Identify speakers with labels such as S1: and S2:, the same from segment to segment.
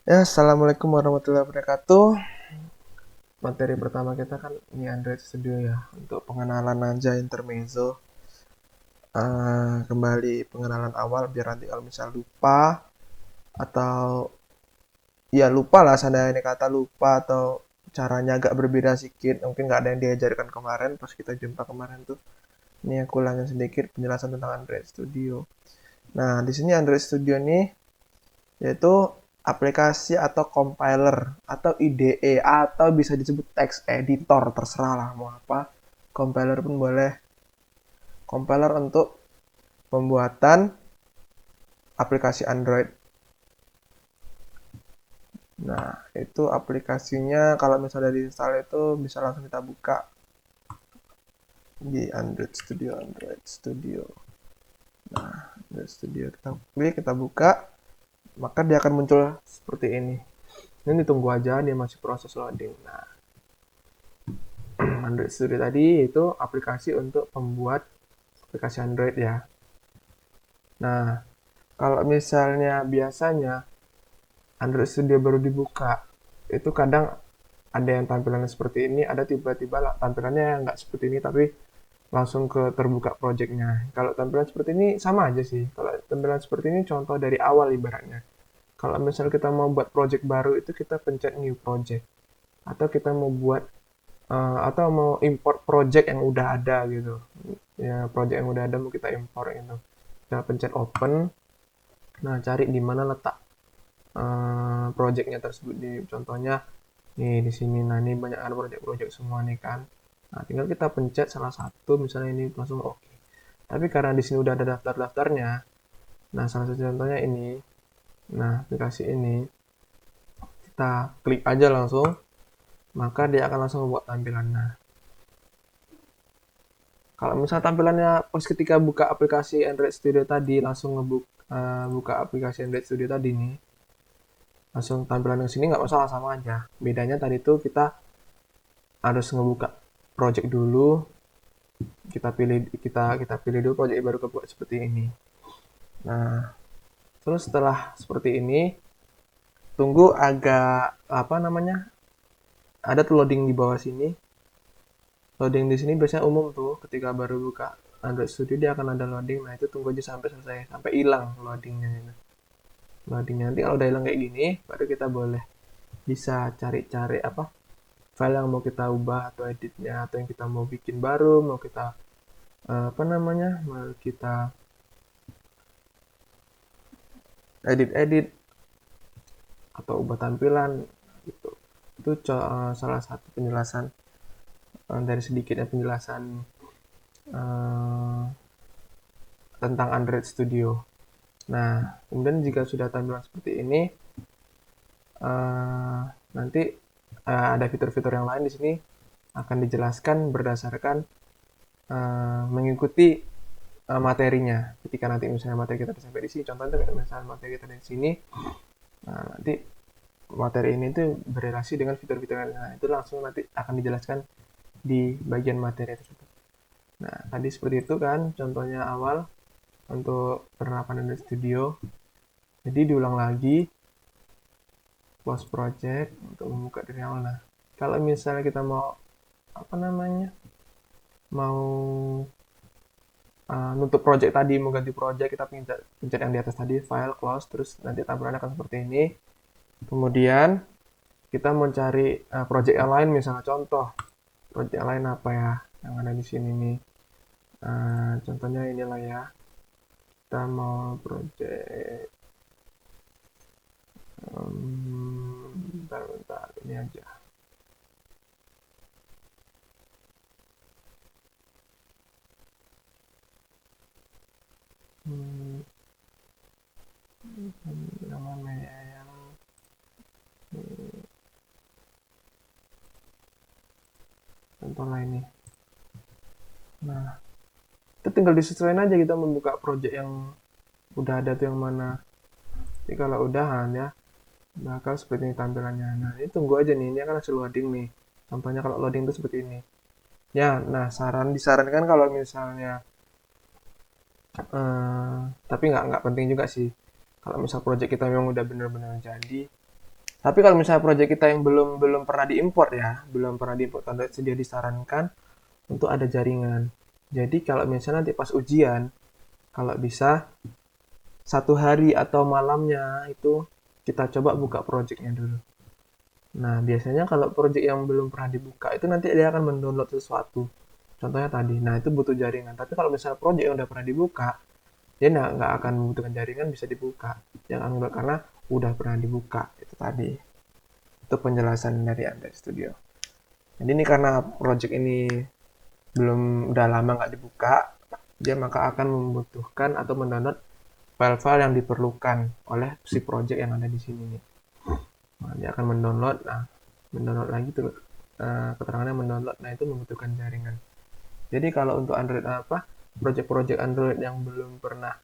S1: Ya, assalamualaikum warahmatullahi wabarakatuh. Materi pertama kita kan ini Android Studio ya, untuk pengenalan aja intermezzo. Kembali pengenalan awal biar nanti kalau misal lupa atau ya lupa lah seandainya ini kata lupa atau caranya agak berbeda sedikit, mungkin nggak ada yang diajarkan kemarin pas kita jumpa kemarin tuh. Ini aku ulangin sedikit penjelasan tentang Android Studio. Nah, di sini Android Studio nih yaitu aplikasi atau compiler atau IDE atau bisa disebut text editor, terserah lah mau apa. Compiler pun boleh. Compiler untuk pembuatan aplikasi Android. Nah, itu aplikasinya kalau misalnya diinstal itu bisa langsung kita buka di Android Studio, Android Studio. Nah, Android Studio kita klik, kita buka, maka dia akan muncul seperti ini. Ini ditunggu aja, dia masih proses loading. Nah, Android Studio tadi itu aplikasi untuk pembuat aplikasi Android ya. Nah, kalau misalnya biasanya Android Studio baru dibuka, itu kadang ada yang tampilannya seperti ini, ada tiba-tiba tampilannya yang nggak seperti ini, tapi langsung ke terbuka projectnya. Kalau tampilan seperti ini sama aja sih. Kalau tampilan seperti ini contoh dari awal ibaratnya. Kalau misalnya kita mau buat project baru itu kita pencet new project. Atau kita mau buat atau mau import project yang udah ada gitu. Ya, project yang udah ada mau kita import gitu. Kita pencet open. Nah, cari di mana letak projectnya tersebut di contohnya nih di sini. Nah, ini banyak ada project-project semua nih kan. Nah, tinggal kita pencet salah satu misalnya ini langsung oke. Tapi karena di sini udah ada daftar-daftarnya, nah salah satu contohnya ini. Nah, aplikasi ini kita klik aja langsung, maka dia akan langsung membuat tampilan. Nah, kalau misalnya tampilannya pas ketika buka aplikasi Android Studio tadi langsung buka aplikasi Android Studio tadi nih, langsung tampilan yang sini nggak masalah, sama aja. Bedanya tadi tuh kita harus ngebuka project dulu, kita pilih dulu project baru kebuat seperti ini. Nah, terus setelah seperti ini, tunggu agak apa namanya? Ada tuh loading di bawah sini. Loading di sini biasanya umum tuh ketika baru buka Android Studio dia akan ada loading. Nah, itu tunggu aja sampai selesai, sampai hilang loadingnya gitu. Loadingnya nanti kalau udah hilang kayak gini, baru kita boleh bisa cari-cari apa file yang mau kita ubah atau editnya atau yang kita mau bikin baru, mau kita apa namanya? Mau kita edit-edit atau ubah tampilan gitu. Itu salah satu penjelasan dari sedikitnya penjelasan eh, tentang Android Studio. Nah, kemudian jika sudah tampilan seperti ini, eh, nanti ada fitur-fitur yang lain di sini akan dijelaskan berdasarkan mengikuti materinya. Ketika nanti misalnya materi kita sampai di sini, contohnya misalnya materi kita di sini, nah, nanti materi ini tuh berrelasi dengan fitur-fitur yang lain. Nah, itu langsung nanti akan dijelaskan di bagian materi tersebut. Nah, tadi seperti itu kan contohnya awal untuk penerapan Android Studio. Jadi diulang lagi, close project untuk membuka dari awal. Nah, kalau misalnya kita mau apa namanya, mau nutup project tadi, mau ganti project, kita pencet yang di atas tadi, file, close, terus nanti tampilannya akan seperti ini. Kemudian kita mau cari project yang lain, misalnya contoh project yang lain apa ya yang ada di sini nih. Contohnya inilah ya, kita mau project bentar, ini aja. Hmm, yang mana ya, yang contoh lain nih. Nah, itu tinggal disesuaikan aja kita membuka project yang udah ada tuh yang mana. Jadi kalau udahan ya, bakal seperti ini tampilannya. Nah, ini tunggu aja nih, ini akan hasil loading nih. Contohnya kalau loading itu seperti ini. Ya, nah disarankan kalau misalnya, tapi nggak penting juga sih. Kalau misal project kita memang udah bener-bener jadi, Tapi kalau misalnya project kita yang belum belum pernah diimpor ya, belum pernah diimpor Android, dia disarankan untuk ada jaringan. Jadi kalau misalnya nanti pas ujian, kalau bisa 1 hari atau malamnya itu kita coba buka projectnya dulu. Nah, biasanya kalau project yang belum pernah dibuka itu nanti dia akan mendownload sesuatu. Contohnya tadi. Nah, itu butuh jaringan. Tapi kalau misalnya project yang udah pernah dibuka, dia nggak akan membutuhkan jaringan, bisa dibuka. Yang Android karena udah pernah dibuka. Itu tadi. Itu penjelasan dari Android Studio. Jadi ini karena project ini belum udah lama nggak dibuka, dia maka akan membutuhkan atau mendownload file-file yang diperlukan oleh si project yang ada di sini nih. Nah, dia akan mendownload, nah mendownload lagi tuh keterangannya mendownload, nah itu membutuhkan jaringan. Jadi kalau untuk Android project-project Android yang belum pernah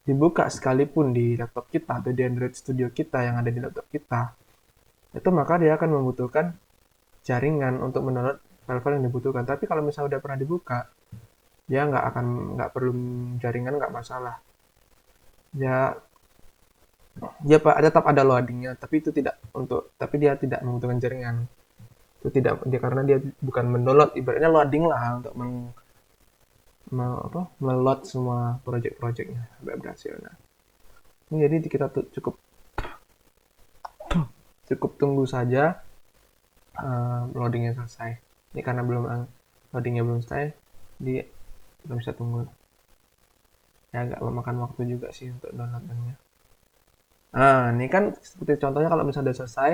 S1: dibuka sekalipun di laptop kita atau di Android Studio kita yang ada di laptop kita, itu maka dia akan membutuhkan jaringan untuk mendownload file-file yang dibutuhkan. Tapi kalau misalnya udah pernah dibuka, dia nggak perlu jaringan, nggak masalah. Ya, tetap ada loadingnya, tapi dia tidak membutuhkan jaringan. Itu tidak dia karena dia bukan mendownload, ibaratnya loading lah untuk meload semua project-projectnya sampai berhasil. Nah, ini jadi kita cukup cukup tunggu saja loadingnya selesai. Ini karena loadingnya belum selesai, di kita bisa tunggu. Ya agak memakan waktu juga sih untuk downloadnya. Nah, ini kan seperti contohnya kalau misalnya udah selesai,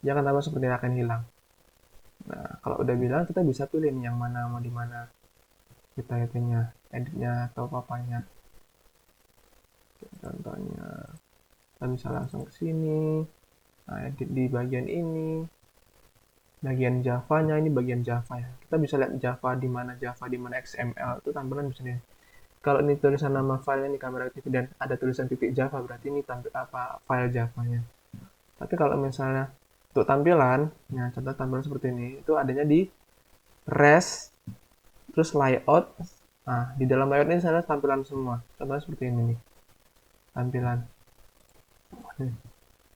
S1: dia akan tambah seperti akan hilang. Nah, kalau udah bilang kita bisa pilih nih yang mana mau di mana kita itunya, editnya atau papanya. Contohnya, kita bisa langsung ke sini, nah, edit di bagian ini, bagian Java-nya ini bagian Java ya. Kita bisa lihat Java di mana XML itu tampilan bisa nih. Kalau ini tulisan nama filenya di kamera TV dan ada tulisan titik Java berarti ini file Java-nya. Tapi kalau misalnya untuk tampilan, ya contoh tampilan seperti ini, itu adanya di res, terus layout. Nah, di dalam layout ini saya tampilan semua. Contohnya seperti ini nih, tampilan.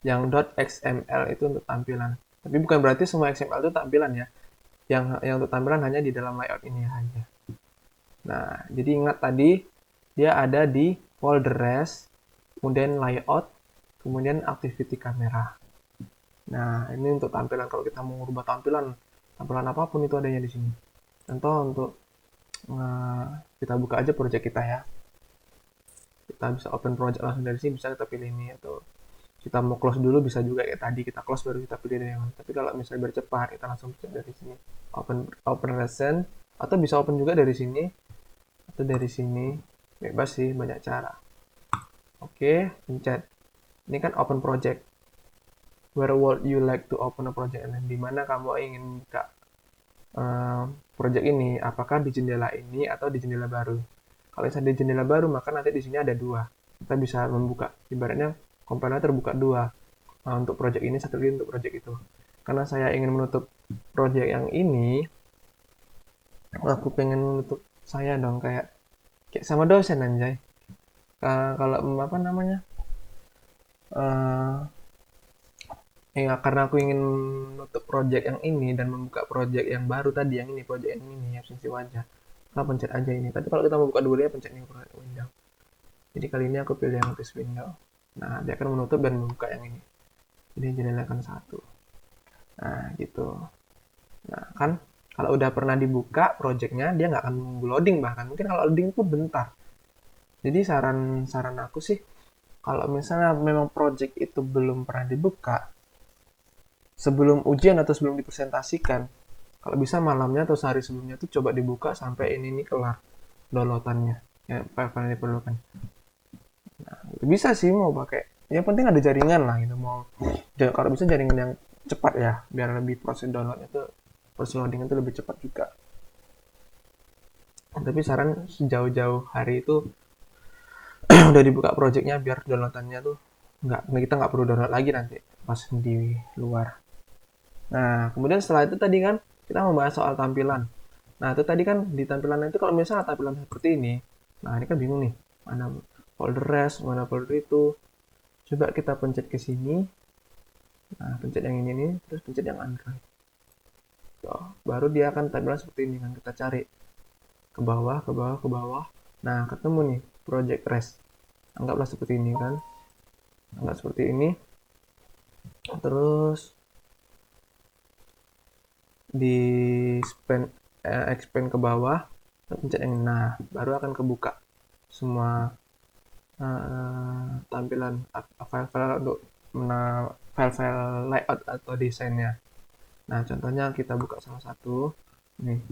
S1: Yang .xml itu untuk tampilan. Tapi bukan berarti semua XML itu tampilan ya. Yang untuk tampilan hanya di dalam layout ini aja. Nah, jadi ingat tadi dia ada di folder res, kemudian layout, kemudian activity kamera. Nah, ini untuk tampilan. Kalau kita mau merubah tampilan apapun itu adanya di sini. Contoh untuk kita buka aja project kita ya. Kita bisa open project langsung dari sini, bisa kita pilih ini, atau kita mau close dulu bisa juga kayak tadi, kita close baru kita pilih dari yang mana. Tapi kalau misalnya biar cepat, kita langsung pencet dari sini, open recent, atau bisa open juga dari sini atau dari sini, bebas sih, banyak cara. Oke, pencet. Ini kan open project. Where would you like to open a project? Nah, di mana kamu ingin buka project ini? Apakah di jendela ini atau di jendela baru? Kalau misalnya di jendela baru, maka nanti di sini ada dua. Kita bisa membuka, ibaratnya kompiler terbuka dua. Nah, untuk project ini, satu lagi untuk project itu. Karena saya ingin menutup project yang ini, aku pengen menutup saya dong, kayak sama dosen anjay. Kalau apa namanya? Uh, Ya, karena aku ingin menutup project yang ini dan membuka project yang baru tadi, yang ini, project yang ini, absensi wajah. Kita pencet aja ini. Tapi kalau kita mau buka dua dia pencet new window. Jadi kali ini aku pilih yang this window. Nah, dia akan menutup dan membuka yang ini. Jadi jendela akan satu. Nah, gitu. Nah, kan kalau udah pernah dibuka projectnya, dia nggak akan nunggu loading bahkan. Mungkin kalau loading itu bentar. Jadi saran aku sih, kalau misalnya memang project itu belum pernah dibuka, sebelum ujian atau sebelum dipresentasikan, kalau bisa malamnya atau sehari sebelumnya tuh coba dibuka sampai ini kelar downloadannya, ya file-file yang diperlukan. Nah, itu bisa sih mau pakai, yang penting ada jaringan lah gitu. Kalau bisa jaringan yang cepat ya, biar lebih proses downloadnya tuh, proses loadingnya tuh lebih cepat juga. Tapi saran sejauh-jauh hari itu udah dibuka projectnya biar downloadannya tuh kita nggak perlu download lagi nanti pas di luar. Nah, kemudian setelah itu tadi kan kita membahas soal tampilan. Nah, itu tadi kan di tampilan itu kalau misalnya tampilan seperti ini, nah ini kan bingung nih, mana folder res, mana folder itu. Coba kita pencet ke sini.
S2: Nah, pencet yang ini nih, terus pencet yang Android. Tuh, baru dia akan tampilan seperti ini kan. Kita cari ke bawah, ke bawah, ke bawah. Nah, ketemu nih Project Rest. Anggaplah seperti ini kan. Anggap seperti ini. Terus di expand, expand ke bawah, pencet yang ini. Nah, baru akan kebuka semua tampilan file-file untuk file-file layout atau desainnya. Nah, contohnya kita buka salah satu. Nih,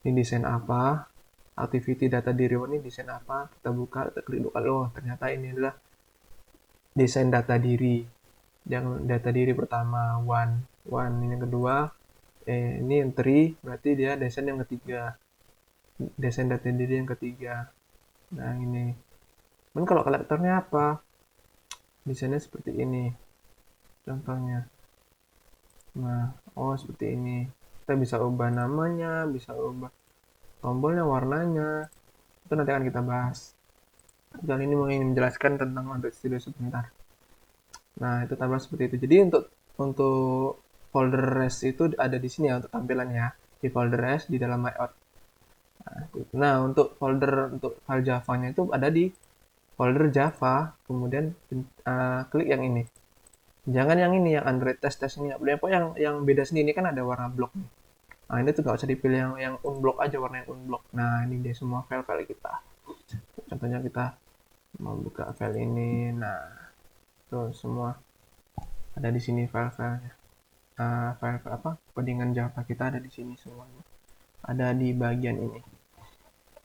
S2: ini desain apa? Activity data diri ini desain apa? Kita buka, kita klik buka. Oh, ternyata ini adalah desain data diri. Yang data diri pertama one, one ini yang kedua, ini yang three, berarti dia desain yang ketiga. Desain data diri yang ketiga. Nah, ini. Dan kalau kolektornya apa? Desainnya seperti ini. Contohnya. Nah, oh seperti ini. Kita bisa ubah namanya, bisa ubah tombolnya, warnanya. Itu nanti akan kita bahas. Kali ini mau ingin menjelaskan tentang Android Studio sebentar. Nah, itu tampilan seperti itu. Jadi untuk folder rest itu ada di sini ya untuk tampilannya. Di folder rest di dalam layout. Nah, untuk folder untuk file Java-nya itu ada di folder Java, kemudian klik yang ini. Jangan yang ini yang Android test ini. Pokoknya yang beda sendiri ini kan ada warna blok nih. Nah, ini tuh nggak usah dipilih yang unblock aja, warna yang unblock. Nah, ini dia semua file-file kita. Contohnya kita mau buka file ini. Nah, tuh semua ada di sini file-filenya. File apa? Codingan Java kita ada di sini semuanya. Ada di bagian ini.